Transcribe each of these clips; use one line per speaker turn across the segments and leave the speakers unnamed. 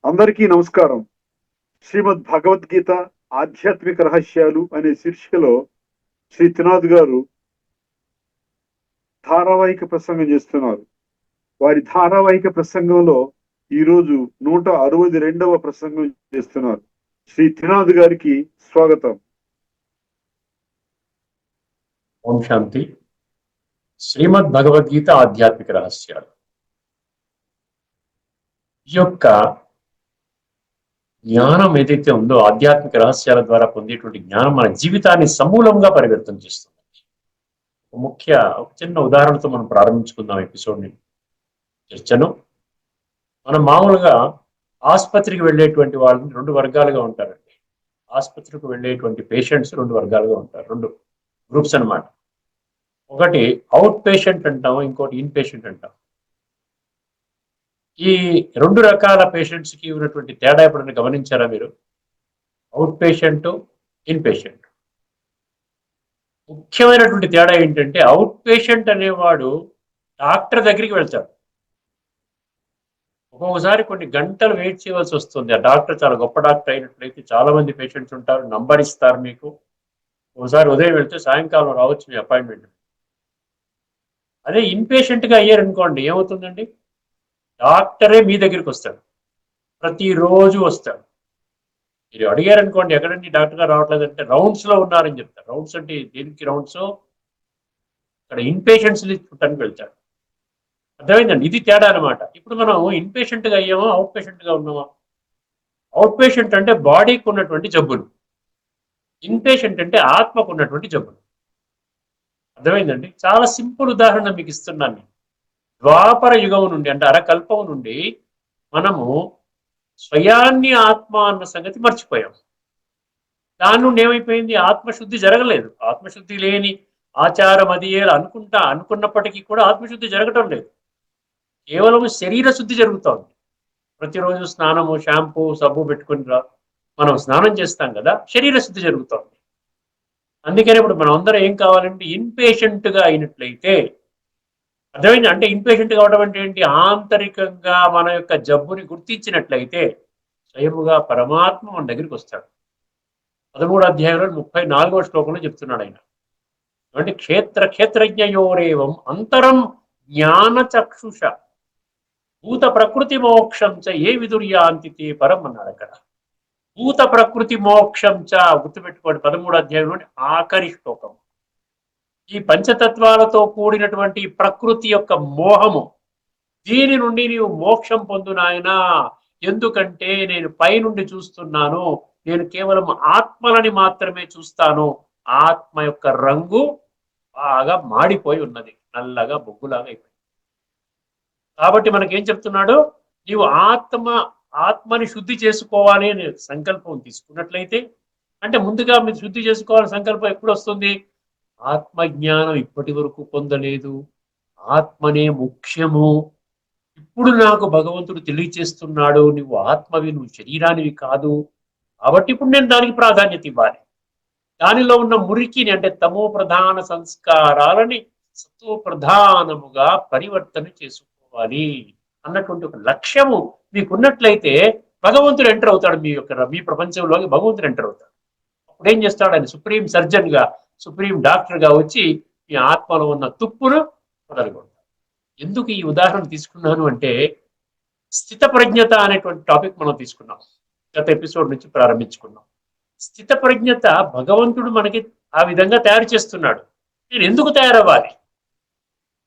అందరికీ నమస్కారం. శ్రీమద్ భగవద్గీత ఆధ్యాత్మిక రహస్యాలు అనే శీర్షికలో శ్రీ త్రినాథ్ గారు ధారావాహిక ప్రసంగం చేస్తున్నారు. వారి ధారావాహిక ప్రసంగంలో ఈరోజు 162వ ప్రసంగం చేస్తున్నారు. శ్రీ త్రినాథ్ గారికి స్వాగతం.
ఓం శాంతి. శ్రీమద్ భగవద్గీత ఆధ్యాత్మిక రహస్యాలు. ఈ యొక్క జ్ఞానం ఏదైతే ఉందో, ఆధ్యాత్మిక రహస్యాల ద్వారా పొందేటువంటి జ్ఞానం మన జీవితాన్ని సమూలంగా పరివర్తన చేస్తుంది. ఒక చిన్న ఉదాహరణతో మనం ప్రారంభించుకుందాం ఎపిసోడ్ని, చర్చను. మనం మామూలుగా ఆసుపత్రికి వెళ్ళేటువంటి వాళ్ళని రెండు వర్గాలుగా ఉంటారండి. ఆసుపత్రికి వెళ్ళేటువంటి పేషెంట్స్ రెండు వర్గాలుగా ఉంటారు, రెండు గ్రూప్స్ అన్నమాట. ఒకటి అవుట్ పేషెంట్ అంటాం, ఇంకోటి ఇన్ పేషెంట్ అంటాం. ఈ రెండు రకాల పేషెంట్స్కి ఉన్నటువంటి తేడా ఎప్పుడైనా గమనించారా మీరు? Out patient, in patient. ముఖ్యమైనటువంటి తేడా ఏంటంటే, అవుట్ పేషెంట్ అనేవాడు డాక్టర్ దగ్గరికి వెళ్తాడు. ఒక్కొక్కసారి కొన్ని గంటలు వెయిట్ చేయవలసి వస్తుంది. ఆ డాక్టర్ చాలా గొప్ప డాక్టర్ అయినట్లయితే చాలా మంది పేషెంట్స్ ఉంటారు, నంబర్ ఇస్తారు మీకు. ఒకసారి ఉదయం వెళ్తే సాయంకాలం రావచ్చు మీ అపాయింట్మెంట్. అదే ఇన్ పేషెంట్గా అయ్యారనుకోండి, ఏమవుతుందండి? డాక్టరే మీ దగ్గరికి వస్తాడు, ప్రతిరోజు వస్తాడు. మీరు అడిగారనుకోండి, ఎక్కడండి డాక్టర్ గారు రావట్లేదంటే రౌండ్స్లో ఉన్నారని చెప్తారు. రౌండ్స్ అంటే దేనికి రౌండ్స్? ఇక్కడ ఇన్ పేషెంట్స్ని చూడటానికి వెళ్తాడు. అర్థమైందండి? ఇది తేడా అనమాట. ఇప్పుడు మనం ఇన్ పేషెంట్గా అయ్యామా, అవుట్ పేషెంట్గా ఉన్నామా? అవుట్ పేషెంట్ అంటే బాడీకి ఉన్నటువంటి జబ్బులు, ఇన్ పేషెంట్ అంటే ఆత్మకు ఉన్నటువంటి జబ్బులు. అర్థమైందండి? చాలా సింపుల్ ఉదాహరణ మీకు ఇస్తున్నాను. ద్వాపర యుగం నుండి, అంటే అరకల్పం నుండి మనము స్వయాన్ని ఆత్మ అన్న సంగతి మర్చిపోయాం. దాని నుండి ఏమైపోయింది? ఆత్మశుద్ధి జరగలేదు. ఆత్మశుద్ధి లేని ఆచారం అది అనుకున్నప్పటికీ కూడా ఆత్మశుద్ధి జరగటం లేదు. కేవలం శరీర శుద్ధి జరుగుతోంది. ప్రతిరోజు స్నానము, షాంపూ, సబ్బు పెట్టుకుని మనం స్నానం చేస్తాం కదా, శరీర శుద్ధి జరుగుతోంది. అందుకని ఇప్పుడు మనం అందరం ఏం కావాలంటే ఇన్ పేషెంట్గా అయినట్లయితే, అర్థమైంది? అంటే ఇన్పేషెంట్ కావడం అంటే ఏంటి? ఆంతరికంగా మన యొక్క జబ్బుని గుర్తించినట్లయితే స్వయముగా పరమాత్మ మన దగ్గరికి వస్తాడు. 13వ అధ్యాయంలో 34వ శ్లోకంలో చెప్తున్నాడు ఆయన. అంటే క్షేత్రజ్ఞయోరేవం అంతరం జ్ఞాన చక్షుష భూత ప్రకృతి మోక్షం చ ఏ విదుర్యాంతి తే పరం అన్నాడు అక్కడ. భూత ప్రకృతి మోక్షం చ, గుర్తుపెట్టుకోండి, 13వ అధ్యాయంలోని ఆఖరి శ్లోకం. ఈ పంచతత్వాలతో కూడినటువంటి ప్రకృతి యొక్క మోహము, దీని నుండి నీవు మోక్షం పొందు నాయనా. ఎందుకంటే నేను పైనుండి చూస్తున్నాను, నేను కేవలం ఆత్మలని మాత్రమే చూస్తాను. ఆత్మ యొక్క రంగు బాగా మాడిపోయి ఉన్నది, నల్లగా బొగ్గులాగా అయిపోయింది. కాబట్టి మనకేం చెప్తున్నాడు? నీవు ఆత్మని శుద్ధి చేసుకోవాలి అనే సంకల్పం తీసుకున్నట్లయితే, అంటే ముందుగా మీరు శుద్ధి చేసుకోవాలని సంకల్పం ఎప్పుడు వస్తుంది? ఆత్మజ్ఞానం ఇప్పటి వరకు పొందలేదు, ఆత్మనే ముఖ్యము, ఇప్పుడు నాకు భగవంతుడు తెలియచేస్తున్నాడు, నువ్వు ఆత్మవి, నువ్వు శరీరానివి కాదు, కాబట్టి ఇప్పుడు నేను దానికి ప్రాధాన్యత ఇవ్వాలి. దానిలో ఉన్న మురికిని, అంటే తమో ప్రధాన సంస్కారాలని సతో ప్రధానముగా పరివర్తన చేసుకోవాలి అన్నటువంటి ఒక లక్ష్యము మీకున్నట్లయితే భగవంతుడు ఎంటర్ అవుతాడు మీ ప్రపంచంలోకి. భగవంతుడు ఎంటర్ అవుతాడు. అప్పుడు ఏం చేస్తాడు? ఆయన సుప్రీం సర్జన్ గా, సుప్రీం డాక్టర్ గా వచ్చి మీ ఆత్మలో ఉన్న తుప్పును వదలగొడతాడు. ఎందుకు ఈ ఉదాహరణ తీసుకున్నాను అంటే, స్థిత ప్రజ్ఞత అనేటువంటి టాపిక్ మనం తీసుకున్నాం, గత ఎపిసోడ్ నుంచి ప్రారంభించుకున్నాం. స్థిత ప్రజ్ఞత భగవంతుడు మనకి ఆ విధంగా తయారు చేస్తున్నాడు. నేను ఎందుకు తయారవ్వాలి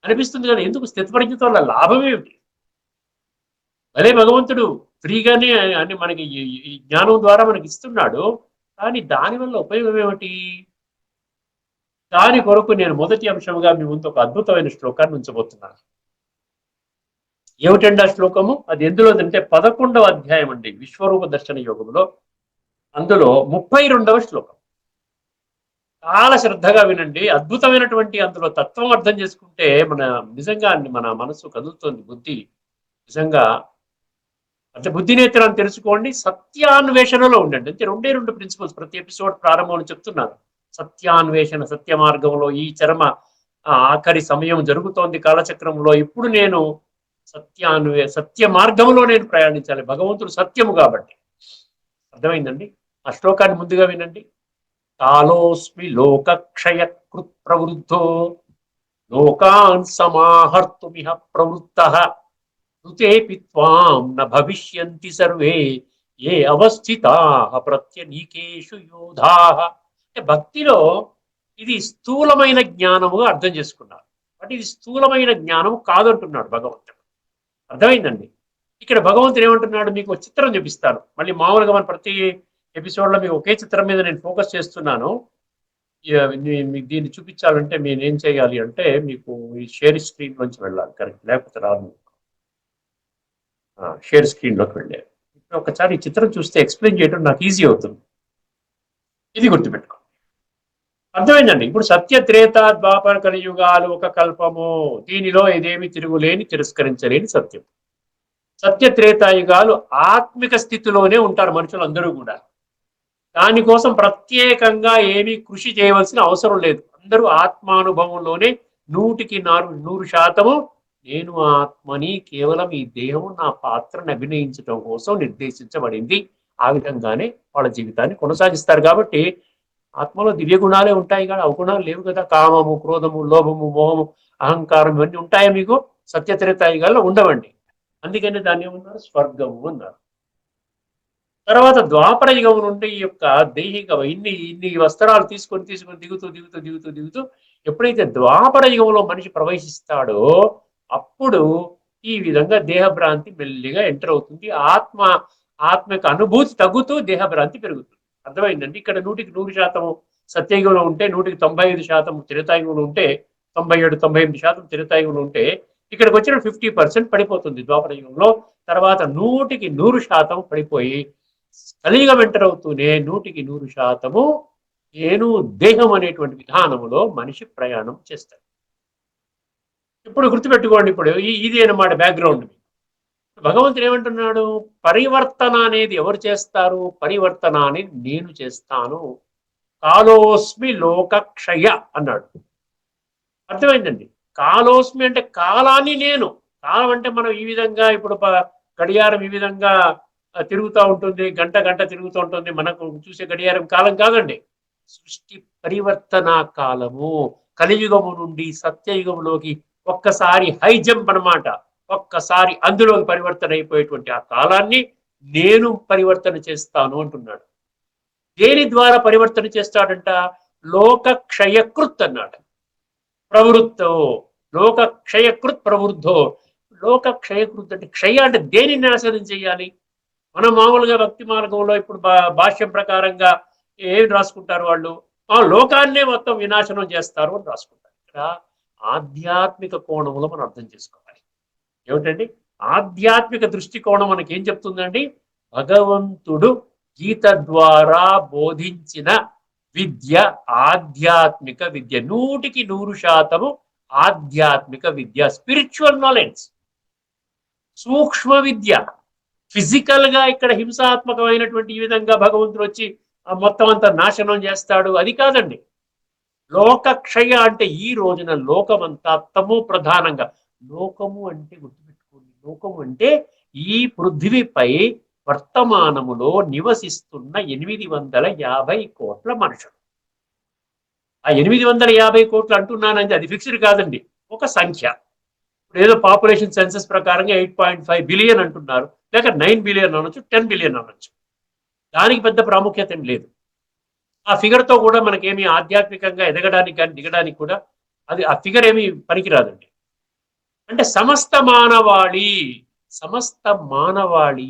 అనిపిస్తుంది కదా. ఎందుకు స్థిత ప్రజ్ఞత వల్ల లాభం ఏమిటి? భలే భగవంతుడు ఫ్రీగానే అని మనకి ఈ జ్ఞానం ద్వారా మనకి ఇస్తున్నాడు, కానీ దానివల్ల ఉపయోగం ఏమిటి? దాని కొరకు నేను మొదటి అంశంగా మీ ముందు ఒక అద్భుతమైన శ్లోకాన్ని ఉంచబోతున్నాను. ఏమిటండి ఆ శ్లోకము? అది ఎందులో అంటే 11వ అధ్యాయం అండి, విశ్వరూప దర్శన యోగంలో, అందులో 32వ శ్లోకం. చాలా శ్రద్ధగా వినండి. అద్భుతమైనటువంటి అందులో తత్వం అర్థం చేసుకుంటే నిజంగా మన మనసు కదులుతుంది, బుద్ధి నిజంగా అంటే బుద్ధి నేత్రాన్ని తెలుసుకోండి, సత్యాన్వేషణలో ఉండండి. అంటే రెండు ప్రిన్సిపల్స్ ప్రతి ఎపిసోడ్ ప్రారంభంలో చెప్తున్నాను. సత్యాన్వేషణ, సత్య మార్గంలో ఈ చరమ ఆఖరి సమయం జరుగుతోంది కాలచక్రంలో. ఇప్పుడు నేను సత్య మార్గంలో నేను ప్రయాణించాలి. భగవంతుడు సత్యము కాబట్టి. అర్థమైందండి? ఆ శ్లోకాన్ని ముందుగా వినండి. కాలోస్మి లోకక్షయకృత్ ప్రవృద్ధో లోకాన్ సమాహర్తుమిహ ప్రవృత్తః ఋతేపి త్వాం న భవిష్యంతి సర్వే ఏ అవస్థితాః ప్రత్యనీకేషు యోధాః. అంటే భక్తిలో ఇది స్థూలమైన జ్ఞానముగా అర్థం చేసుకున్నారు. బట్ ఇది స్థూలమైన జ్ఞానం కాదంటున్నాడు భగవంతుడు. అర్థమైందండి? ఇక్కడ భగవంతుడు ఏమంటున్నాడు? మీకు ఒక చిత్రం చూపిస్తాను. మళ్ళీ మామూలుగా మన ప్రతి ఎపిసోడ్లో మీకు ఒకే చిత్రం మీద నేను ఫోకస్ చేస్తున్నాను. మీకు దీన్ని చూపించాలంటే నేను ఏం చేయాలి అంటే మీకు ఈ షేర్ స్క్రీన్ నుంచి వెళ్ళాలి. కరెక్ట్, లేకపోతే రాదు. షేర్ స్క్రీన్లోకి వెళ్ళారు. ఇప్పుడు ఒకసారి ఈ చిత్రం చూస్తే ఎక్స్ప్లెయిన్ చేయడం నాకు ఈజీ అవుతుంది. ఇది గుర్తుపెట్టుకో. అర్థమైందండి? ఇప్పుడు సత్య త్రేత ద్వాపర కలియుగాలు ఒక కల్పము. దీనిలో ఇదేమి తిరుగులేని తిరస్కరించలేని సత్యం. సత్య త్రేతాయుగాలు ఆత్మిక స్థితిలోనే ఉంటారు మనుషులందరూ కూడా. దానికోసం ప్రత్యేకంగా ఏమీ కృషి చేయవలసిన అవసరం లేదు. అందరూ ఆత్మానుభవంలోనే 100% నేను ఆత్మని, కేవలం ఈ దేహం నా పాత్రను అభినయించడం కోసం నిర్దేశించబడింది. ఆ విధంగానే వాళ్ళ జీవితాన్ని కొనసాగిస్తారు. కాబట్టి ఆత్మలో దివ్య గుణాలే ఉంటాయి కానీ అవగుణాలు లేవు కదా. కామము, క్రోధము, లోభము, మోహము, అహంకారం ఇవన్నీ ఉంటాయా మీకు? సత్యత్రేతాయుగాల్లో ఉండవండి. అందుకని దాన్ని ఏమన్నారు? స్వర్గము అన్నారు. తర్వాత ద్వాపర యుగం నుండి ఈ యొక్క దైహిక ఇన్ని వస్త్రాలు తీసుకొని దిగుతూ ఎప్పుడైతే ద్వాపర యుగంలో మనిషి ప్రవేశిస్తాడో అప్పుడు ఈ విధంగా దేహభ్రాంతి మెల్లిగా ఎంటర్ అవుతుంది. ఆత్మ యొక్క అనుభూతి తగ్గుతూ దేహభ్రాంతి పెరుగుతుంది. అర్థమైందండి? ఇక్కడ 100% సత్యయుగంలో ఉంటే 95% త్రేతాయుగంలో ఉంటే 97-98% త్రేతాయుగంలో ఉంటే ఇక్కడికి వచ్చిన 50% పడిపోతుంది ద్వాపర యుగంలో. తర్వాత 100% పడిపోయి కలియుగం ఎంటర్ అవుతూనే 100% నేను దేహం అనేటువంటి విధానములో మనిషి ప్రయాణం చేస్తాడు. ఇప్పుడు గుర్తుపెట్టుకోండి. ఇప్పుడు ఇది అన్నమాట బ్యాక్గ్రౌండ్. భగవంతుడు ఏమంటున్నాడు? పరివర్తన అనేది ఎవరు చేస్తారు? పరివర్తన అనేది నేను చేస్తాను. కాలోస్మి లోకక్షయ అన్నాడు. అర్థమైందండి? కాలోస్మి అంటే కాలాన్ని నేను. కాలం అంటే మనం ఈ విధంగా ఇప్పుడు గడియారం ఈ విధంగా తిరుగుతూ ఉంటుంది, గంట తిరుగుతూ ఉంటుంది. మనకు చూసే గడియారం కాలం కాదండి. సృష్టి పరివర్తన కాలము. కలియుగము నుండి సత్యయుగంలోకి ఒక్కసారి హై జంప్ అన్నమాట. ఒక్కసారి అందులోకి పరివర్తన అయిపోయేటువంటి ఆ కాలాన్ని నేను పరివర్తన చేస్తాను అంటున్నాడు. దేని ద్వారా పరివర్తన చేస్తాడంట? లోక క్షయకృత్ అన్నాడు. ప్రవృత్తో లోక క్షయకృత్ ప్రవృద్ధో. లోక క్షయకృత్ అంటే క్షయ అంటే దేని నాశనం చేయాలి? మనం మామూలుగా భక్తి మార్గంలో ఇప్పుడు భాష్యం ప్రకారంగా ఏం రాసుకుంటారు వాళ్ళు? లోకాన్నే మొత్తం వినాశనం చేస్తారు అని రాసుకుంటారు. ఇక్కడ ఆధ్యాత్మిక కోణంలో మనం అర్థం చేసుకోవాలి. ఏమిటండి? ఆధ్యాత్మిక దృష్టికోణం మనకి ఏం చెప్తుందండి? భగవంతుడు గీత ద్వారా బోధించిన విద్య ఆధ్యాత్మిక విద్య. 100% ఆధ్యాత్మిక విద్య, స్పిరిచువల్ నాలెడ్జ్, సూక్ష్మ విద్య. ఫిజికల్ గా ఇక్కడ హింసాత్మకమైనటువంటి ఈ విధంగా భగవంతుడు వచ్చి మొత్తం అంతా నాశనం చేస్తాడు, అది కాదండి. లోకక్షయ అంటే ఈ రోజున లోకమంతా తమో ప్రధానంగా. లోకము అంటే గుర్తుపెట్టుకోండి, లోకము అంటే ఈ పృథ్వీపై వర్తమానములో నివసిస్తున్న 850 కోట్ల మనుషులు. ఆ 850 కోట్లు అంటున్నానండి, అది ఫిక్స్డ్ కాదండి, ఒక సంఖ్య. ఇప్పుడు ఏదో పాపులేషన్ సెన్సస్ ప్రకారంగా 8.5 బిలియన్ అంటున్నారు, లేక 9 బిలియన్ అనొచ్చు, 10 బిలియన్ అనొచ్చు. దానికి పెద్ద ప్రాముఖ్యత ఏం లేదు. ఆ ఫిగర్తో కూడా మనకేమి ఆధ్యాత్మికంగా ఎదగడానికి కానీ దిగడానికి కూడా అది ఆ ఫిగర్ ఏమి పనికిరాదండి. అంటే సమస్త మానవాళి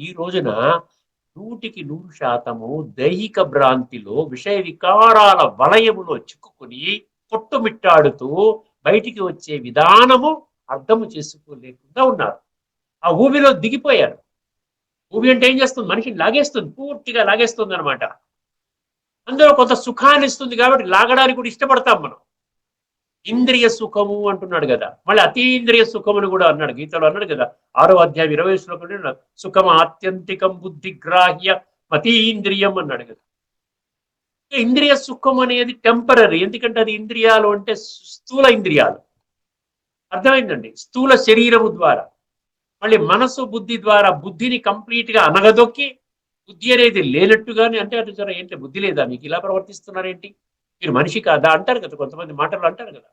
ఈ రోజున 100% దైహిక భ్రాంతిలో, విషయ వికారాల వలయములో చిక్కుకుని కొట్టుమిట్టాడుతూ బయటికి వచ్చే విధానము అర్థము చేసుకోలేకుండా ఉన్నారు. ఆ ఊబిలో దిగిపోయారు. ఊబి అంటే ఏం చేస్తుంది? మనిషిని లాగేస్తుంది, పూర్తిగా లాగేస్తుంది అనమాట. అందులో కొంత సుఖాన్ని ఇస్తుంది కాబట్టి లాగడానికి కూడా ఇష్టపడతాం మనం. ఇంద్రియ సుఖము అంటున్నాడు కదా, మళ్ళీ అతీంద్రియ సుఖమును కూడా అన్నాడు గీతలో, అన్నాడు కదా 6వ అధ్యాయం 20 శ్లోకంలో సుఖం ఆత్యంతికం బుద్ధిగ్రాహ్య మతీంద్రియం అన్నాడు కదా. ఇంద్రియ సుఖం అనేది టెంపరీ, ఎందుకంటే అది ఇంద్రియాలు అంటే స్థూల ఇంద్రియాలు. అర్థమైందండి? స్థూల శరీరము ద్వారా. మళ్ళీ మనసు బుద్ధి ద్వారా బుద్ధిని కంప్లీట్ గా అనగదొక్కి బుద్ధి అనేది లేనట్టుగానే అంటే అది సరే ఏంటి బుద్ధి లేదా మీకు ఇలా ప్రవర్తిస్తున్నారేంటి మీరు మనిషి కాదా అంటారు కదా కొంతమంది మాటలు అంటారు కదా.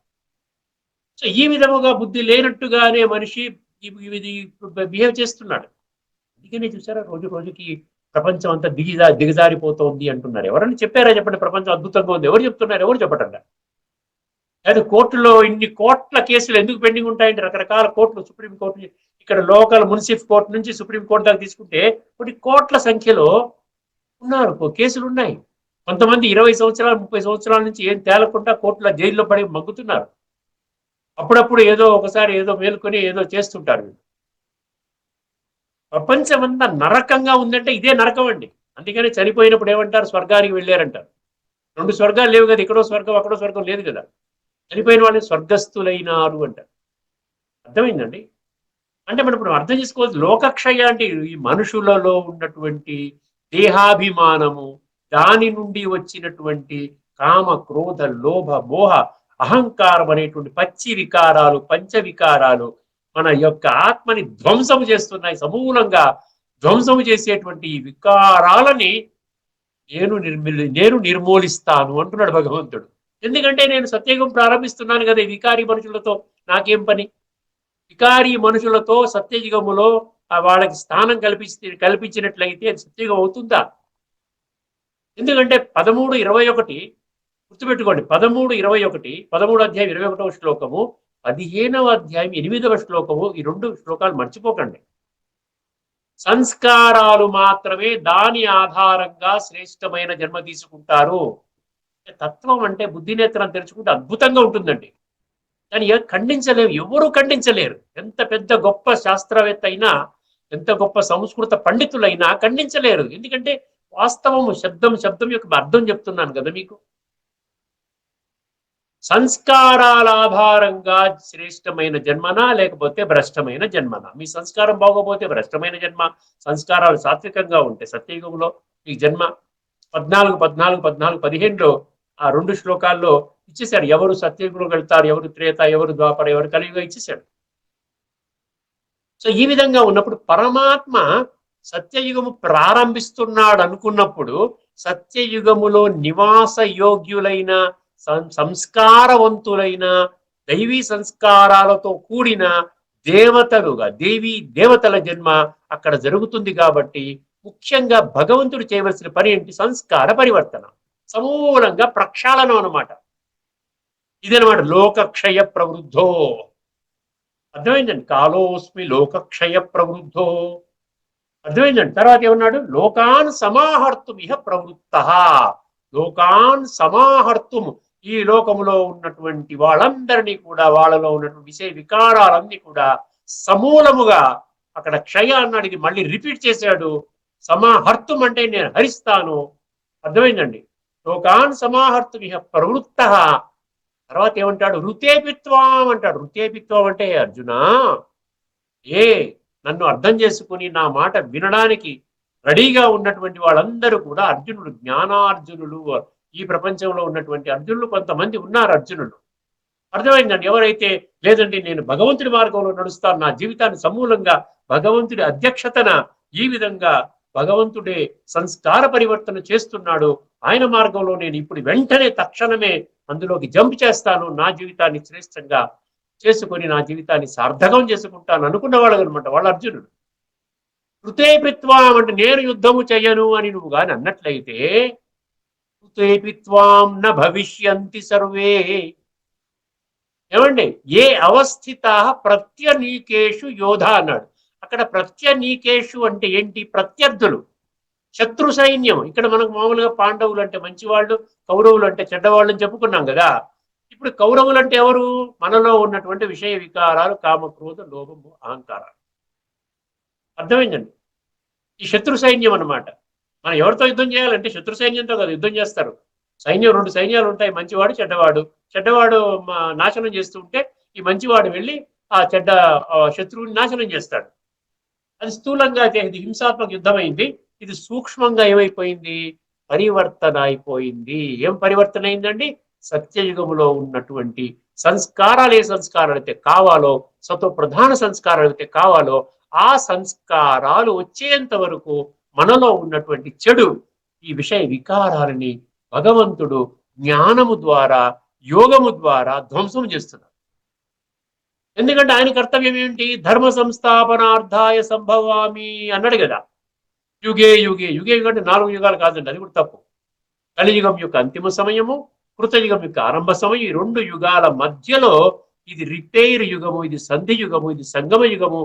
సో ఈ విధముగా బుద్ధి లేనట్టుగానే మనిషి ఇది బిహేవ్ చేస్తున్నాడు. అందుకనే చూసారా రోజు రోజుకి ప్రపంచం అంతా దిగజారిపోతోంది అంటున్నారు. ఎవరన్నా చెప్పారా చెప్పండి ప్రపంచం అద్భుతంగా ఉంది? ఎవరు చెప్తున్నారు? ఎవరు చెప్పటండి. లేదా కోర్టులో ఇన్ని కోట్ల కేసులు ఎందుకు పెండింగ్ ఉంటాయండి? రకరకాల కోర్టులు, సుప్రీంకోర్టు, ఇక్కడ లోకల్ మున్సిపల్ కోర్టు నుంచి సుప్రీంకోర్టు దాకా తీసుకుంటే కొన్ని కోట్ల సంఖ్యలో ఉన్నారు కేసులు ఉన్నాయి. కొంతమంది 20 సంవత్సరాలు 30 సంవత్సరాల నుంచి ఏం తేలకుండా కోర్టుల జైల్లో పడి మగ్గుతున్నారు. అప్పుడప్పుడు ఏదో ఒకసారి ఏదో మేలుకొని ఏదో చేస్తుంటారు. ప్రపంచమంతా నరకంగా ఉందంటే ఇదే నరకం అండి. అందుకని చనిపోయినప్పుడు ఏమంటారు? స్వర్గానికి వెళ్ళారంటారు. 2 స్వర్గాలు లేవు కదా, ఇక్కడో స్వర్గం అక్కడో స్వర్గం లేదు కదా. చనిపోయిన వాళ్ళని స్వర్గస్థులైనారు అంటారు. అర్థమైందండి? అంటే మనం ఇప్పుడు అర్థం చేసుకోవచ్చు లోకక్షయ అంటే ఈ మనుషులలో ఉన్నటువంటి దేహాభిమానము, దాని నుండి వచ్చినటువంటి కామ క్రోధ లోభ మోహ అహంకారం అనేటువంటి పచ్చి వికారాలు, పంచ వికారాలు మన యొక్క ఆత్మని ధ్వంసము చేస్తున్నాయి. సమూలంగా ధ్వంసము చేసేటువంటి ఈ వికారాలని నేను నిర్మూలిస్తాను అంటున్నాడు భగవంతుడు. ఎందుకంటే నేను సత్యయుగం ప్రారంభిస్తున్నాను కదా, ఈ వికారి మనుషులతో నాకేం పని? వికారి మనుషులతో సత్యయుగములో వాళ్ళకి స్థానం కల్పించినట్లయితే అది సత్యయుగం అవుతుందా? ఎందుకంటే 13:21 గుర్తుపెట్టుకోండి. 13:21 13 అధ్యాయం 21వ శ్లోకము, 15వ అధ్యాయం 8వ శ్లోకము, ఈ 2 శ్లోకాలు మర్చిపోకండి. సంస్కారాలు మాత్రమే దాని ఆధారంగా శ్రేష్టమైన జన్మ తీసుకుంటారు. తత్వం అంటే బుద్ధి నేత్రం తెరుచుకుంటే అద్భుతంగా ఉంటుందండి. దాన్ని ఖండించలేరు, ఎవరూ ఖండించలేరు. ఎంత పెద్ద గొప్ప శాస్త్రవేత్త అయినా, ఎంత గొప్ప సంస్కృత పండితులైనా ఖండించలేరు. ఎందుకంటే వాస్తవము శబ్దం యొక్క అర్థం చెప్తున్నాను కదా మీకు. సంస్కారాల ఆధారంగా శ్రేష్టమైన జన్మనా లేకపోతే భ్రష్టమైన జన్మనా? మీ సంస్కారం బాగోపోతే భ్రష్టమైన జన్మ, సంస్కారాలు సాత్వికంగా ఉంటే సత్యయుగంలో మీ జన్మ. 15లో ఆ 2 శ్లోకాల్లో ఇచ్చేశాడు. ఎవరు సత్యయుగంలో వెళ్తారు, ఎవరు త్రేత, ఎవరు ద్వాపర, ఎవరు కలియుగ ఇచ్చేశాడు. సో ఈ విధంగా ఉన్నప్పుడు పరమాత్మ సత్యయుగము ప్రారంభిస్తున్నాడు అనుకున్నప్పుడు సత్యయుగములో నివాస యోగ్యులైన సంస్కారవంతులైన దైవీ సంస్కారాలతో కూడిన దేవతలుగా దేవతల జన్మ అక్కడ జరుగుతుంది. కాబట్టి ముఖ్యంగా భగవంతుడు చేయవలసిన పని ఏంటి? సంస్కార పరివర్తన, సమూలంగా ప్రక్షాళనం అన్నమాట. ఇదనమాట లోకక్షయ ప్రవృద్ధో. అర్థమైందండి? కాలోస్మి లోకక్షయ ప్రవృద్ధో. అర్థమైందండి? తర్వాత ఏమన్నాడు? లోకాన్ సమాహర్తుం ఇహ ప్రవృత్త. లోకాన్ సమాహర్తుం, ఈ లోకములో ఉన్నటువంటి వాళ్ళందరినీ కూడా, వాళ్ళలో ఉన్నటువంటి విషయ వికారాలన్నీ కూడా సమూలముగా, అక్కడ క్షయ అన్నాడు, ఇది మళ్ళీ రిపీట్ చేశాడు. సమాహర్తుం అంటే నేను హరిస్తాను. అర్థమైందండి? లోకాన్ సమాహర్తుం ఇహ ప్రవృత్త. తర్వాత ఏమంటాడు? ఋతేపిత్వం అంటాడు. ఋతేపిత్వం అంటే అర్జున నన్ను అర్థం చేసుకుని నా మాట వినడానికి రెడీగా ఉన్నటువంటి వాళ్ళందరూ కూడా అర్జునుడు, జ్ఞానార్జునులు. ఈ ప్రపంచంలో ఉన్నటువంటి అర్జునులు కొంతమంది ఉన్నారు. అర్జునులు అర్థమైందండి? ఎవరైతే లేదండి నేను భగవంతుడి మార్గంలో నడుస్తాను, నా జీవితాన్ని సమూలంగా భగవంతుడి అధ్యక్షతన ఈ విధంగా భగవంతుడే సంస్కార పరివర్తన చేస్తున్నాడు, ఆయన మార్గంలో నేను ఇప్పుడు వెంటనే తక్షణమే అందులోకి జంప్ చేస్తాను, నా జీవితాన్ని శ్రేష్టంగా చేసుకొని నా జీవితాన్ని సార్థకం చేసుకుంటాను అనుకున్న వాళ్ళు అనమాట వాళ్ళ అర్జునుడు. కృతేపిత్వాం అంటే నేను యుద్ధము చెయ్యను అని నువ్వు కానీ అన్నట్లయితే కృతేపిత్వాం న భవిష్యంతి సర్వే. ఏమండి? ఏ అవస్థిత ప్రత్యనీకేషు యోధ అన్నాడు. అక్కడ ప్రత్యనీకేషు అంటే ఏంటి? ప్రత్యర్థులు, శత్రు సైన్యం. ఇక్కడ మనకు మామూలుగా పాండవులు అంటే మంచివాళ్ళు, కౌరవులు అంటే చెడ్డవాళ్ళు అని చెప్పుకున్నాం కదా. ఇప్పుడు కౌరవులు అంటే ఎవరు? మనలో ఉన్నటువంటి విషయ వికారాలు, కామక్రోధ లోభము అహంకారాలు. అర్థమైందండి? ఈ శత్రు సైన్యం అన్నమాట. మనం ఎవరితో యుద్ధం చేయాలంటే శత్రు సైన్యంతో కదా యుద్ధం చేస్తారు. సైన్యం 2 సైన్యాలు ఉంటాయి, మంచివాడు చెడ్డవాడు. చెడ్డవాడు నాశనం చేస్తూ ఉంటే ఈ మంచివాడు వెళ్ళి ఆ చెడ్డ శత్రువుని నాశనం చేస్తాడు. అది స్థూలంగా ఇది హింసాత్మక యుద్ధం అయింది. ఇది సూక్ష్మంగా ఏమైపోయింది? పరివర్తన అయిపోయింది. ఏం పరివర్తన అయిందండి? సత్యయుగములో ఉన్నటువంటి సంస్కారాలు, ఏ సంస్కారాలు అయితే కావాలో, సతో ప్రధాన సంస్కారాలు అయితే కావాలో ఆ సంస్కారాలు వచ్చేంత వరకు మనలో ఉన్నటువంటి చెడు ఈ విషయ వికారాలని భగవంతుడు జ్ఞానము ద్వారా యోగము ద్వారా ధ్వంసం చేస్తున్నాడు. ఎందుకంటే ఆయన కర్తవ్యం ఏంటి? ధర్మ సంస్థాపనార్థాయ సంభవామి అన్నాడు కదా. యుగే యుగే యుగే యుగం అంటే 4 యుగాలు కాదండి, అది కూడా తప్పు. కలియుగం యొక్క అంతిమ సమయము, కృతయుగం యొక్క ఆరంభ సమయం, ఈ 2 యుగాల మధ్యలో ఇది రిపేర్ యుగము, ఇది సంధి యుగము, ఇది సంగమ యుగము,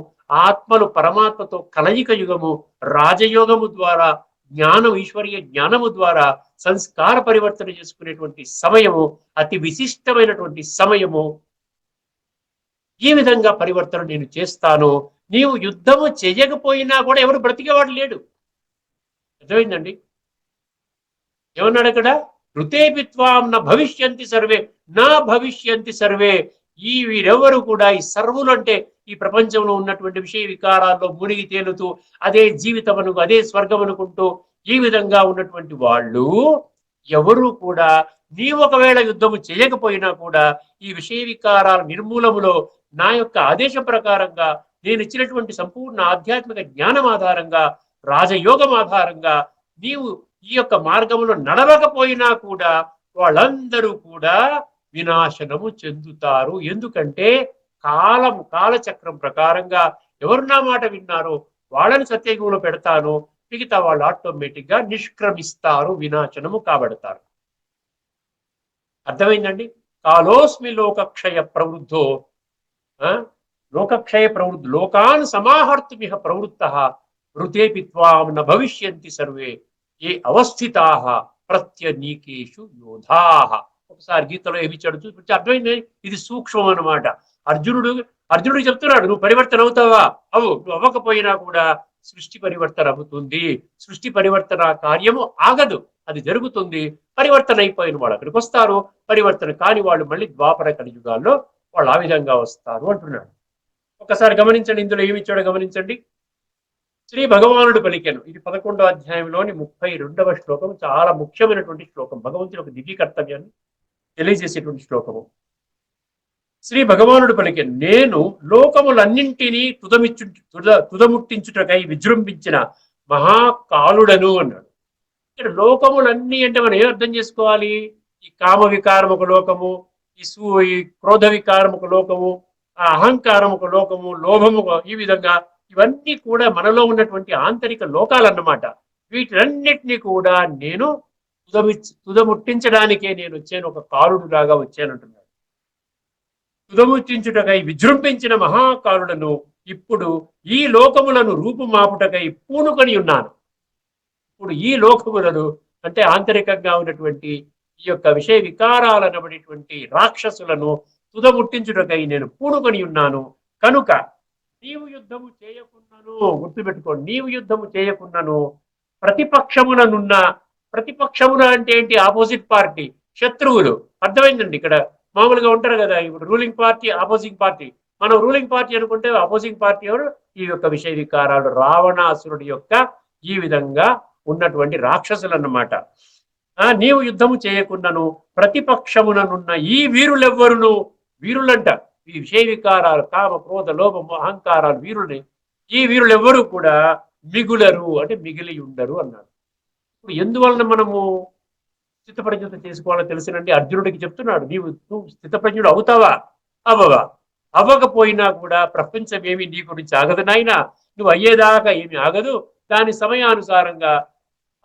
ఆత్మలు పరమాత్మతో కలయిక యుగము, రాజయోగము ద్వారా జ్ఞానం, ఈశ్వరీయ జ్ఞానము ద్వారా సంస్కార పరివర్తన చేసుకునేటువంటి సమయము, అతి విశిష్టమైనటువంటి సమయము. ఈ విధంగా పరివర్తన నేను చేస్తాను. నీవు యుద్ధము చేయకపోయినా కూడా ఎవరు బ్రతికేవాడు లేడు. అర్థమైందండి? ఏమన్నాడు అక్కడ? ఋతేపిత్వాం నా భవిష్యంతి సర్వే, నా భవిష్యంతి సర్వే. ఈ వీరెవరు కూడా, ఈ సర్వులు అంటే ఈ ప్రపంచంలో ఉన్నటువంటి విషయ వికారాల్లో మునిగి తేలుతూ అదే జీవితం అదే స్వర్గం అనుకుంటూ ఈ విధంగా ఉన్నటువంటి వాళ్ళు ఎవరు కూడా నీ ఒకవేళ యుద్ధము చేయకపోయినా కూడా ఈ విషయ వికారాల నిర్మూలములో నా యొక్క ఆదేశం ప్రకారంగా నేను ఇచ్చినటువంటి సంపూర్ణ ఆధ్యాత్మిక జ్ఞానం ఆధారంగా, రాజయోగం ఆధారంగా నీవు ఈ యొక్క మార్గంలో నడవకపోయినా కూడా వాళ్ళందరూ కూడా వినాశనము చెందుతారు. ఎందుకంటే కాలచక్రం ప్రకారంగా ఎవరు నా మాట విన్నారో వాళ్ళని సత్యయుగంలో పెడతాను, మిగతా వాళ్ళు ఆటోమేటిక్ గా నిష్క్రమిస్తారు, వినాశనము కాబడతారు. అర్థమైందండి? కాలోస్మి లోకక్షయ ప్రవృద్ధో, లోకక్షయ ప్రవృద్ధి లోకాన్ సమాహర్తుమిహ ప్రవృత్త ఋతేపి త్వాం న భవిష్యంతి సర్వే ఏ అవస్థితాః ప్రత్యనీకేషు యోధాః. ఒకసారి గీతలో ఏమిచ్చాడు చూపించి అర్థమైంది. ఇది సూక్ష్మం అన్నమాట. అర్జునుడు చెప్తున్నాడు, నువ్వు పరివర్తన అవుతావా? నువ్వు అవ్వకపోయినా కూడా సృష్టి పరివర్తన అవుతుంది. సృష్టి పరివర్తన కార్యము ఆగదు, అది జరుగుతుంది. పరివర్తన అయిపోయిన వాళ్ళు అక్కడికి వస్తారు, పరివర్తన కాని వాళ్ళు మళ్ళీ ద్వాపర కలియుగాల్లో వాళ్ళు ఆ విధంగా వస్తారు అంటున్నాడు. ఒకసారి గమనించండి, ఇందులో ఏమిచ్చాడో గమనించండి. శ్రీ భగవానుడు పలికెను. ఇది 11వ అధ్యాయంలోని 32వ శ్లోకం. చాలా ముఖ్యమైనటువంటి శ్లోకం, భగవంతుని ఒక దివ్య కర్తవ్యాన్ని తెలియజేసేటువంటి శ్లోకము. శ్రీ భగవానుడు పలికెను, నేను లోకములన్నింటినీ తుదముట్టించుటకై విజృంభించిన మహాకాలుడను అన్నాడు. ఇక్కడ లోకములన్నీ అంటే మనం ఏం అర్థం చేసుకోవాలి? ఈ కామ వికారం ఒక లోకము, ఈ క్రోధ వికారం ఒక లోకము, ఆ అహంకారం ఒక లోకము, లోభము ఈ విధంగా ఇవన్నీ కూడా మనలో ఉన్నటువంటి ఆంతరిక లోకాలన్నమాట. వీటన్నిటినీ కూడా నేను తుదముట్టించడానికే నేను వచ్చాను, ఒక కాలుడు లాగా వచ్చానంటున్నాడు. తుదముట్టించుటకై విజృంభించిన మహాకాలుడను ఇప్పుడు ఈ లోకములను రూపుమాపుటకై పూనుకొని ఉన్నాను. ఇప్పుడు ఈ లోకములను అంటే ఆంతరికంగా ఉన్నటువంటి ఈ యొక్క విషయ వికారాలనబడేటువంటి రాక్షసులను తుదముట్టించుటకై నేను పూనుకొని ఉన్నాను. కనుక నీవు యుద్ధము చేయకున్నాను, గుర్తుపెట్టుకోండి, నీవు యుద్ధము చేయకున్నాను ప్రతిపక్షముననున్న, ప్రతిపక్షమున అంటే ఏంటి? ఆపోజిట్ పార్టీ, శత్రువులు. అర్థమైందండి? ఇక్కడ మామూలుగా ఉంటారు కదా, ఇప్పుడు రూలింగ్ పార్టీ, ఆపోజింగ్ పార్టీ. మనం రూలింగ్ పార్టీ అనుకుంటే ఆపోజింగ్ పార్టీ ఎవరు? ఈ యొక్క విషయ వికారాలు, రావణాసురుడి యొక్క ఈ విధంగా ఉన్నటువంటి రాక్షసులు అన్నమాట. నీవు యుద్ధము చేయకున్నాను ప్రతిపక్షముననున్న ఈ వీరులెవ్వరును, వీరులంట ఈ విషయ వికారాలు, కామ క్రోధ లోభము అహంకారాలు వీరుల్ని, ఈ వీరులు ఎవ్వరూ కూడా మిగులరు అంటే మిగిలి ఉండరు అన్నాడు. ఇప్పుడు ఎందువలన మనము స్థితప్రజ్ఞత చేసుకోవాలో తెలిసినండి. అర్జునుడికి చెప్తున్నాడు, నువ్వు స్థితప్రజ్ఞుడు అవుతావా? అవ్వవా? అవ్వకపోయినా కూడా ప్రపంచం ఏమి నీ గురించి ఆగదు నాయన, నువ్వు అయ్యేదాకా ఏమి ఆగదు. దాని సమయానుసారంగా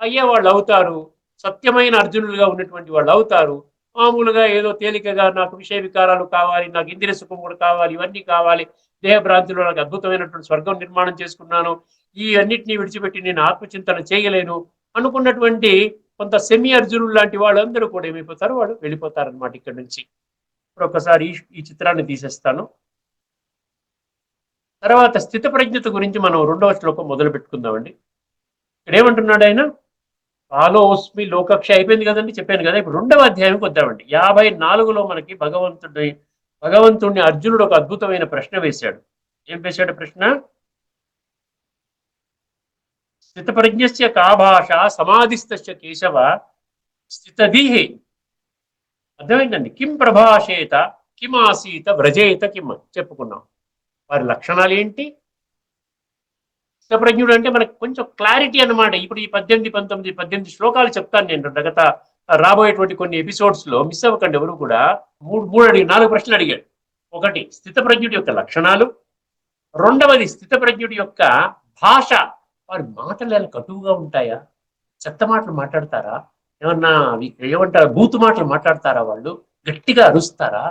అయ్యేవాళ్ళు అవుతారు, సత్యమైన అర్జునులుగా ఉన్నటువంటి వాళ్ళు అవుతారు. మామూలుగా ఏదో తేలికగా నాకు విషయ వికారాలు కావాలి, నాకు ఇంద్రియ సుఖం కూడా కావాలి, ఇవన్నీ కావాలి, దేహభ్రాంతిలో నాకు అద్భుతమైనటువంటి స్వర్గం నిర్మాణం చేసుకున్నాను, ఈ అన్నిటినీ విడిచిపెట్టి నేను ఆత్మచింతన చేయలేను అనుకున్నటువంటి కొంత సెమీ అర్జునులు లాంటి వాళ్ళందరూ కూడా ఏమైపోతారు? వాళ్ళు వెళ్ళిపోతారనమాట ఇక్కడి నుంచి. ఇప్పుడు ఒకసారి ఈ చిత్రాన్ని తీసేస్తాను. తర్వాత స్థితప్రజ్ఞత గురించి మనం 2వ శ్లోకం మొదలు పెట్టుకుందామండి. ఇక్కడ ఏమంటున్నాడు ఆయన? కాలోస్మి లోకక్ష అయిపోయింది కదండి, చెప్పాను కదా. ఇప్పుడు 2వ అధ్యాయంకి వద్దామండి. 54లో మనకి భగవంతుడిని అర్జునుడు ఒక అద్భుతమైన ప్రశ్న వేశాడు. ఏం వేశాడు ప్రశ్న? స్థితప్రజ్ఞస్య కా భాష సమాధిస్థస్య కేశవ స్థితధీహి. అర్థమైందండి? కిం ప్రభాషేత కిమాసీత వ్రజేత కిమ్ చెప్పుకున్నాం. వారి లక్షణాలు ఏంటి, స్థితప్రజ్ఞుడు అంటే మనకు కొంచెం క్లారిటీ అన్నమాట. ఇప్పుడు ఈ 18, 19, 18 శ్లోకాలు చెప్తాను నేను గత రాబోయేటువంటి కొన్ని ఎపిసోడ్స్ లో. మిస్ అవ్వకండి ఎవరు కూడా. మూడు మూడు అడిగి 4 ప్రశ్నలు అడిగాడు. ఒకటి, స్థితప్రజ్ఞుడి యొక్క లక్షణాలు. రెండవది, స్థితప్రజ్ఞుడి యొక్క భాష. వారి మాటలు ఎలా కటువుగా ఉంటాయా? చెత్త మాటలు మాట్లాడతారా? ఏమన్నా ఏమంటారు, బూతు మాటలు మాట్లాడతారా? వాళ్ళు గట్టిగా అరుస్తారా?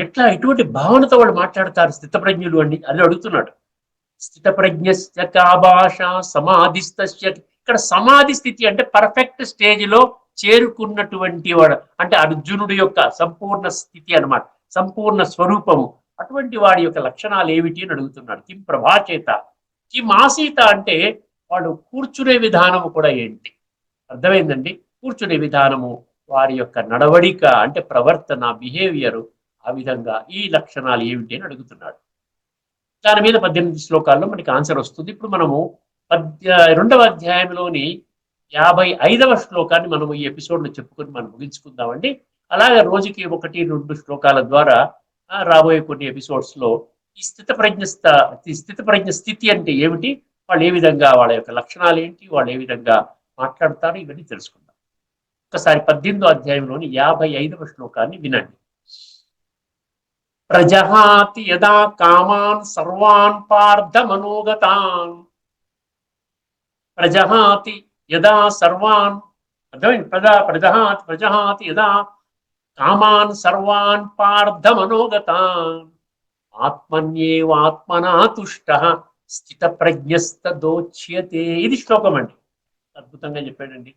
ఎట్లా ఎటువంటి భావనతో వాళ్ళు మాట్లాడతారు స్థితప్రజ్ఞులు అని అని అడుగుతున్నాడు. స్థితప్రజ్ఞస్య కా భాష సమాధిస్తస్య. ఇక్కడ సమాధి స్థితి అంటే పర్ఫెక్ట్ స్టేజ్ లో చేరుకున్నటువంటి వాడు, అంటే అర్జునుడి యొక్క సంపూర్ణ స్థితి అన్నమాట, సంపూర్ణ స్వరూపము. అటువంటి వాడి యొక్క లక్షణాలు ఏమిటి అని అడుగుతున్నాడు. కిం ప్రభాచేత, కిం ఆసీత అంటే వాడు కూర్చునే విధానము కూడా ఏంటి? అర్థమైందండి. కూర్చునే విధానము, వారి యొక్క నడవడిక అంటే ప్రవర్తన, బిహేవియర్, ఆ విధంగా ఈ లక్షణాలు ఏమిటి అని అడుగుతున్నాడు. దాని మీద 18 శ్లోకాల్లో మనకి ఆన్సర్ వస్తుంది. ఇప్పుడు మనము 2వ అధ్యాయంలోని 55వ శ్లోకాన్ని మనము ఈ ఎపిసోడ్ లో చెప్పుకొని మనం ముగించుకుందామండి. అలాగే రోజుకి 1-2 శ్లోకాల ద్వారా రాబోయే కొన్ని ఎపిసోడ్స్ లో ఈ స్థితప్రజ్ఞ స్థితి అంటే ఏమిటి, వాళ్ళు ఏ విధంగా, వాళ్ళ యొక్క లక్షణాలు ఏంటి, వాళ్ళు ఏ విధంగా మాట్లాడతారు, ఇవన్నీ తెలుసుకుందాం. ఒకసారి 18వ అధ్యాయంలోని 55వ శ్లోకాన్ని వినండి. ప్రజహాతి యదా కామాన్ సర్వాన్ పార్థ మనోగతాన్. ప్రజహాతి యదా సర్వాన్, అర్థమైంది? ప్రజహాతి యదా కామాన్ సర్వాన్ పార్థ మనోగతాన్ ఆత్మన్యేవాత్మనా తుష్టః స్థితప్రజ్ఞస్తదోచ్యతే. ఇది శ్లోకం అండి. అద్భుతంగా చెప్పాడండి.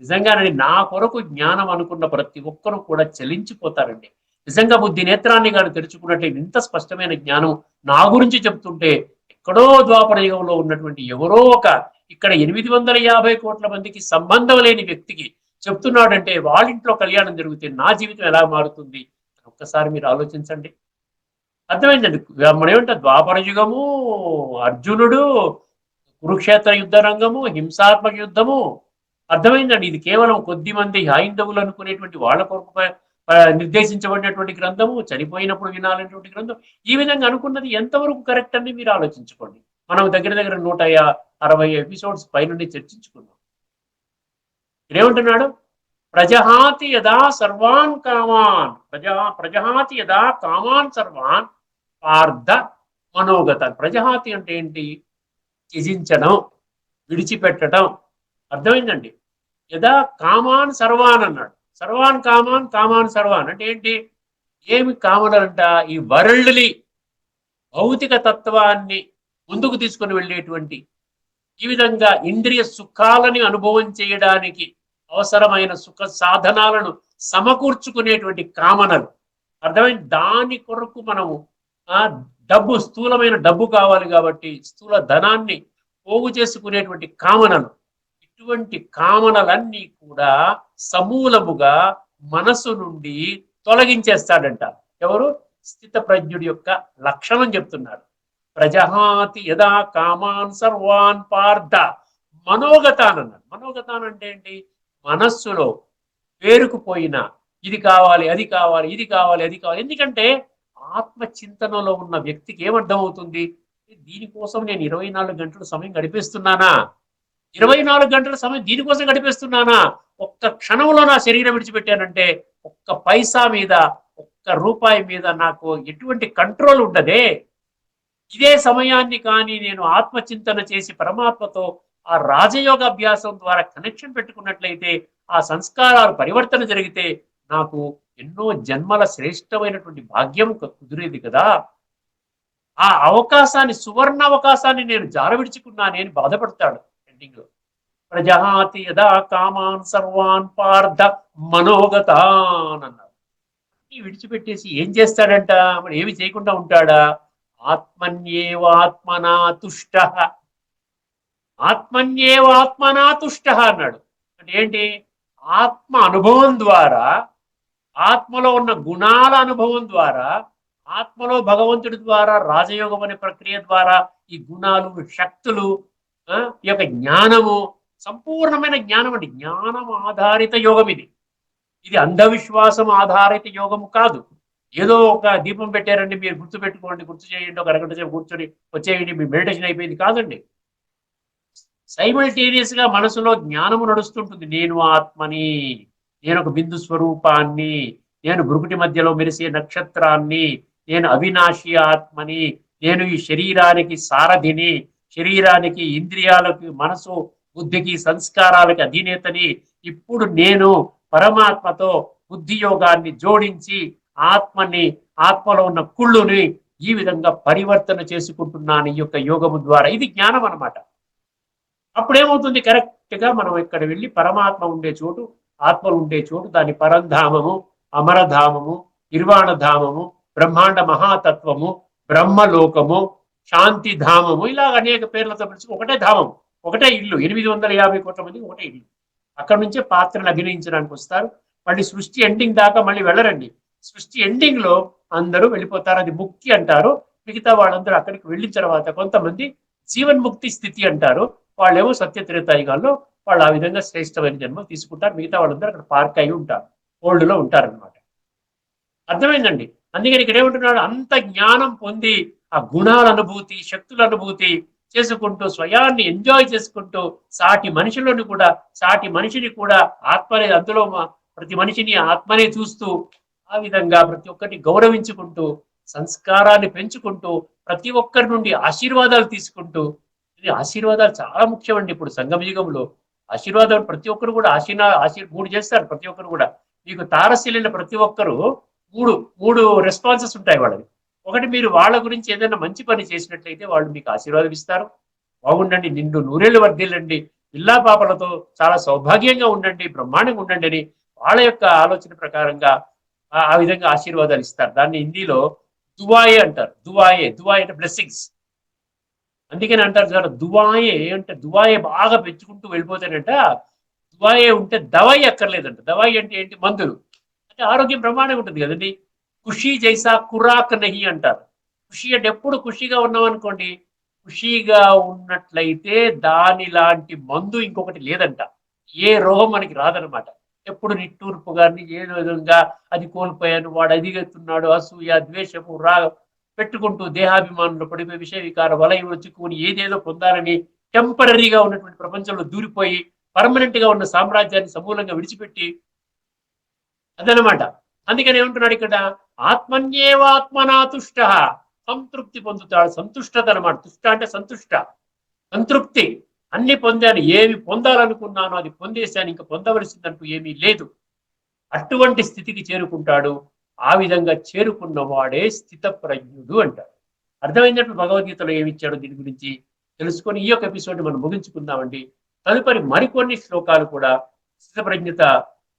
నిజంగానండి, నా కొరకు జ్ఞానం అనుకున్న ప్రతి ఒక్కరూ కూడా చలించిపోతారండి. నిజంగా బుద్ధి నేత్రాన్ని గాను తెరుచుకున్నట్లయితే ఇంత స్పష్టమైన జ్ఞానం నా గురించి చెప్తుంటే, ఎక్కడో ద్వాపర యుగంలో ఉన్నటువంటి ఎవరో ఒక ఇక్కడ 850 కోట్ల మందికి సంబంధం లేని వ్యక్తికి చెప్తున్నాడంటే, వాళ్ళ ఇంట్లో కళ్యాణం జరిగితే నా జీవితం ఎలా మారుతుంది? ఒక్కసారి మీరు ఆలోచించండి. అర్థమైందండి. మనం ఏమంటే ద్వాపర యుగము, అర్జునుడు, కురుక్షేత్ర యుద్ధ రంగము, హింసాత్మక యుద్ధము. అర్థమైందండి. ఇది కేవలం కొద్ది మంది హైందవులు అనుకునేటువంటి వాళ్ళ కొరకు నిర్దేశించబడినటువంటి గ్రంథము, చనిపోయినప్పుడు వినాలనేటువంటి గ్రంథం. ఈ విధంగా అనుకున్నది ఎంతవరకు కరెక్ట్ అని మీరు ఆలోచించుకోండి. మనం దగ్గర దగ్గర 160 ఎపిసోడ్స్ పైనుండి చర్చించుకున్నాం. ఏమంటున్నాడు? ప్రజహాతి యదా సర్వాన్ కామాన్, ప్రజహాతి యదా కామాన్ సర్వాన్ పార్థ మనోగతాన్. ప్రజహాతి అంటే ఏంటి? త్యజించడం, విడిచిపెట్టడం. అర్థమైందండి. యదా కామాన్ సర్వాన్ అన్నాడు. సర్వాన్ కామాన్, కామాన్ సర్వాన్ అంటే ఏంటి? ఏమి కామనలంట? ఈ వరల్డ్లీ భౌతిక తత్వాన్ని ముందుకు తీసుకొని వెళ్ళేటువంటి, ఈ విధంగా ఇంద్రియ సుఖాలని అనుభవం చేయడానికి అవసరమైన సుఖ సాధనాలను సమకూర్చుకునేటువంటి కామనలు. అర్థమైంది? దాని కొరకు మనము డబ్బు, స్థూలమైన డబ్బు కావాలి కాబట్టి స్థూల ధనాన్ని పోగు చేసుకునేటువంటి కామనలు, ఇటువంటి కామనలన్నీ కూడా సమూలముగా మనసు నుండి తొలగించేస్తాడంట. ఎవరు? స్థితప్రజ్ఞుడి యొక్క లక్షణం చెప్తున్నారు. ప్రజహాతి యదా కామాన్ సర్వాన్ పార్థ మనోగతాన్ అన్నాడు. మనోగతాన్ అంటే ఏంటి? మనస్సులో పేరుకుపోయిన ఇది కావాలి, అది కావాలి, ఇది కావాలి, అది కావాలి. ఎందుకంటే ఆత్మ చింతనలో ఉన్న వ్యక్తికి ఏమర్థం అవుతుంది? దీనికోసం నేను 24 గంటల సమయం గడిపేస్తున్నానా? 24 గంటల సమయం దీనికోసం గడిపేస్తున్నానా? ఒక్క క్షణంలో నా శరీరం విడిచిపెట్టానంటే ఒక్క పైసా మీద, ఒక్క రూపాయి మీద నాకు ఎటువంటి కంట్రోల్ ఉండదే. ఇదే సమయాన్ని కానీ నేను ఆత్మచింతన చేసి పరమాత్మతో ఆ రాజయోగ అభ్యాసం ద్వారా కనెక్షన్ పెట్టుకున్నట్లయితే, ఆ సంస్కారాలు పరివర్తన జరిగితే నాకు ఎన్నో జన్మల శ్రేష్టమైనటువంటి భాగ్యం కుదిరేది కదా. ఆ అవకాశాన్ని, సువర్ణ అవకాశాన్ని నేను జారవిడుచుకున్నానే అని బాధపడతాడు ఎండింగ్ లో. ప్రజహాతి యదా కామాన్ సర్వాన్ పార్థ మనోగతాన్ అన్నాడు. విడిచిపెట్టేసి ఏం చేస్తాడంట? మరి ఏమి చేయకుండా ఉంటాడా? ఆత్మన్యేవాత్మనా తుష్ట, ఆత్మన్యేవాత్మనా తుష్ట అన్నాడు. అంటే ఏంటి? ఆత్మ అనుభవం ద్వారా, ఆత్మలో ఉన్న గుణాల అనుభవం ద్వారా, ఆత్మలో భగవంతుడి ద్వారా, రాజయోగం అనే ప్రక్రియ ద్వారా ఈ గుణాలు, శక్తులు, ఈ యొక్క జ్ఞానము, సంపూర్ణమైన జ్ఞానం అండి. జ్ఞానం ఆధారిత యోగం ఇది. ఇది అంధవిశ్వాసం ఆధారిత యోగము కాదు. ఏదో ఒక దీపం పెట్టారండి, మీరు గుర్తు పెట్టుకోండి, గుర్తు చేయండి, ఒక అరగంట సేపు కూర్చొని వచ్చేయండి, మీ మెడిటేషన్ అయిపోయింది కాదండి. సైమల్టేనియస్ గా మనసులో జ్ఞానము నడుస్తుంటుంది. నేను ఆత్మని, నేను ఒక బిందు స్వరూపాన్ని, నేను భృకుటి మధ్యలో మెరిసే నక్షత్రాన్ని, నేను అవినాశి ఆత్మని, నేను ఈ శరీరానికి సారథిని, శరీరానికి, ఇంద్రియాలకు, మనసు, బుద్ధికి, సంస్కారాలకి అధినేతని. ఇప్పుడు నేను పరమాత్మతో బుద్ధి యోగాన్ని జోడించి ఆత్మని, ఆత్మలో ఉన్న కుళ్ళుని ఈ విధంగా పరివర్తన చేసుకుంటున్నాను ఈ యొక్క యోగము ద్వారా. ఇది జ్ఞానం అన్నమాట. అప్పుడేమవుతుంది, కరెక్ట్ గా మనం ఇక్కడ వెళ్ళి పరమాత్మ ఉండే చోటు, ఆత్మలు ఉండే చోటు, దాని పరంధామము, అమరధామము, నిర్వాణధామము, బ్రహ్మాండ మహాతత్వము, బ్రహ్మలోకము, శాంతి ధామము, ఇలా అనేక పేర్లతో పిలిచి ఒకటే ధామం, ఒకటే ఇల్లు. 850 కోట్ల మందికి ఒకటే ఇల్లు. అక్కడ నుంచే పాత్రలు అభినయించడానికి వస్తారు. మళ్ళీ సృష్టి ఎండింగ్ దాకా మళ్ళీ వెళ్ళరండి. సృష్టి ఎండింగ్ లో అందరూ వెళ్ళిపోతారు. అది ముక్తి అంటారు. మిగతా వాళ్ళందరూ అక్కడికి వెళ్ళిన తర్వాత కొంతమంది జీవన్ముక్తి స్థితి అంటారు. వాళ్ళేమో సత్యత్రేతాయుగాల్లో వాళ్ళు ఆ విధంగా శ్రేష్టమైన జన్మ తీసుకుంటారు. మిగతా వాళ్ళందరూ అక్కడ పార్క్ అయి ఉంటారు, ఓల్డ్ లో ఉంటారనమాట. అర్థమైందండి. అందుకని ఇక్కడ ఏమంటున్నాడు, అంత జ్ఞానం పొంది ఆ గుణాల అనుభూతి, శక్తుల అనుభూతి చేసుకుంటూ, స్వయాన్ని ఎంజాయ్ చేసుకుంటూ, సాటి మనిషిలోని కూడా, సాటి మనిషిని కూడా ఆత్మనే, అందులో ప్రతి మనిషిని ఆత్మనే చూస్తూ, ఆ విధంగా ప్రతి ఒక్కరిని గౌరవించుకుంటూ, సంస్కారాన్ని పెంచుకుంటూ, ప్రతి ఒక్కరి నుండి ఆశీర్వాదాలు తీసుకుంటూ. ఇది ఆశీర్వాదాలు చాలా ముఖ్యమండి. ఇప్పుడు సంగమ యుగంలో ఆశీర్వాదాలు ప్రతి ఒక్కరు కూడా మూడు చేస్తారు. ప్రతి ఒక్కరు కూడా మీకు తారశీలైన ప్రతి ఒక్కరు మూడు మూడు రెస్పాన్సెస్ ఉంటాయి వాళ్ళకి. ఒకటి, మీరు వాళ్ళ గురించి ఏదైనా మంచి పని చేసినట్లయితే వాళ్ళు మీకు ఆశీర్వాదం ఇస్తారు. బాగుండండి, నిండు నూరేళ్లు వర్ధిల్లండి, పిల్లా పాపలతో చాలా సౌభాగ్యంగా ఉండండి, బ్రహ్మాండంగా ఉండండి అని వాళ్ళ యొక్క ఆలోచన ప్రకారంగా ఆ విధంగా ఆశీర్వాదాలు ఇస్తారు. దాన్ని హిందీలో దువాయే అంటారు. దువాయే, దువాయే అంటే బ్లెస్సింగ్స్. అందుకని అంటారు సార్, దువాయే అంటే దువాయే బాగా పెంచుకుంటూ వెళ్ళిపోతానంట. దువాయే ఉంటే దవాయి అక్కర్లేదంట. దవాయి అంటే ఏంటి, మందులు. అంటే ఆరోగ్యం బ్రహ్మాండంగా ఉంటుంది కదండి. ఖుషీ జైసా కురాక్ నహి అంటారు. ఖుషి అంటే ఎప్పుడు ఖుషిగా ఉన్నాం అనుకోండి, ఖుషిగా ఉన్నట్లయితే దాని లాంటి మందు ఇంకొకటి లేదంట. ఏ రోగం మనకి రాదనమాట. ఎప్పుడు నిట్టూర్పు గారిని ఏ విధంగా అది కోల్పోయాను, వాడు అదిగెత్తున్నాడు, అసూయ, ద్వేషము, రాగం పెట్టుకుంటూ దేహాభిమానంలో పడిపోయి విషయ వికార వలయంలో చిక్కుని ఏదేదో పొందాలని టెంపరీగా ఉన్నటువంటి ప్రపంచంలో దూరిపోయి పర్మనెంట్ గా ఉన్న సామ్రాజ్యాన్ని సమూలంగా విడిచిపెట్టి, అదనమాట. అందుకని ఏమంటున్నాడు ఇక్కడ, ఆత్మన్యేవాత్మనా తుష్ట, సంతృప్తి పొందుతాడు. సంతుష్టత అనమాట. తుష్ట అంటే సంతుష్ట, సంతృప్తి. అన్ని పొందాను, ఏమి పొందాలనుకున్నానో అది పొందేశాను, ఇంకా పొందవలసిందంటూ ఏమీ లేదు. అటువంటి స్థితికి చేరుకుంటాడు. ఆ విధంగా చేరుకున్న వాడే స్థిత ప్రజ్ఞుడు అంటారు. అర్థమైనట్టు భగవద్గీతలో ఏమిచ్చాడో దీని గురించి తెలుసుకొని ఈ యొక్క ఎపిసోడ్ మనం ముగించుకుందామండి. తదుపరి మరికొన్ని శ్లోకాలు కూడా స్థిత ప్రజ్ఞత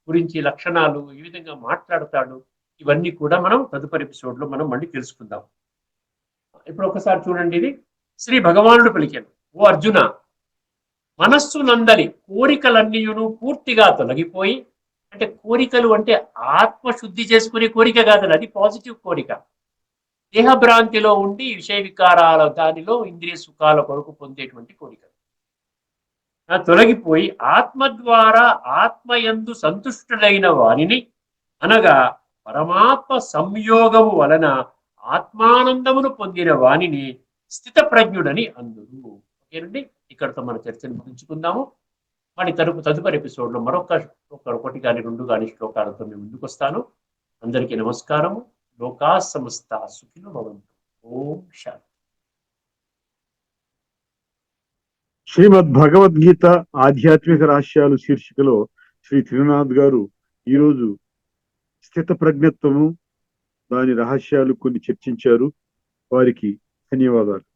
గురించి, లక్షణాలు ఈ విధంగా మాట్లాడతాడు. ఇవన్నీ కూడా మనం తదుపరి ఎపిసోడ్ లో మనం మళ్ళీ తెలుసుకుందాం. ఇప్పుడు ఒకసారి చూడండి, ఇది శ్రీ భగవానుడు పలికాను, ఓ అర్జున, మనస్సు నందలి కోరికలన్నీయును పూర్తిగా తొలగిపోయి, అంటే కోరికలు అంటే ఆత్మశుద్ధి చేసుకునే కోరిక కాదండి, అది పాజిటివ్ కోరిక. దేహభ్రాంతిలో ఉండి విషయ వికారాల దానిలో ఇంద్రియ సుఖాల కొరకు పొందేటువంటి కోరిక తొలగిపోయి, ఆత్మ ద్వారా ఆత్మయందు సంతుష్టులైన వారిని, అనగా పరమాత్మ సంయోగము వలన ఆత్మానందమును పొందిన వానిని స్థిత ప్రజ్ఞుడని అందురు. ఓకేనండి, ఇక్కడతో మన చర్చను ముగించుకుందాము. మరి తదుపరి ఎపిసోడ్లో ఒకటి కానీ 2 కానీ శ్లోకాలతో మేము ముందుకు వస్తాను. అందరికీ నమస్కారము. లోకా సమస్త సుఖినో భవంతు. ఓం శాంతి.
శ్రీమద్ భగవద్గీత ఆధ్యాత్మిక రహస్యాలు శీర్షికలో శ్రీ త్రినాథ్ గారు ఈరోజు స్థిత ప్రజ్ఞత్వము, దాని రహస్యాలు కొన్ని చర్చించారు. వారికి ధన్యవాదాలు.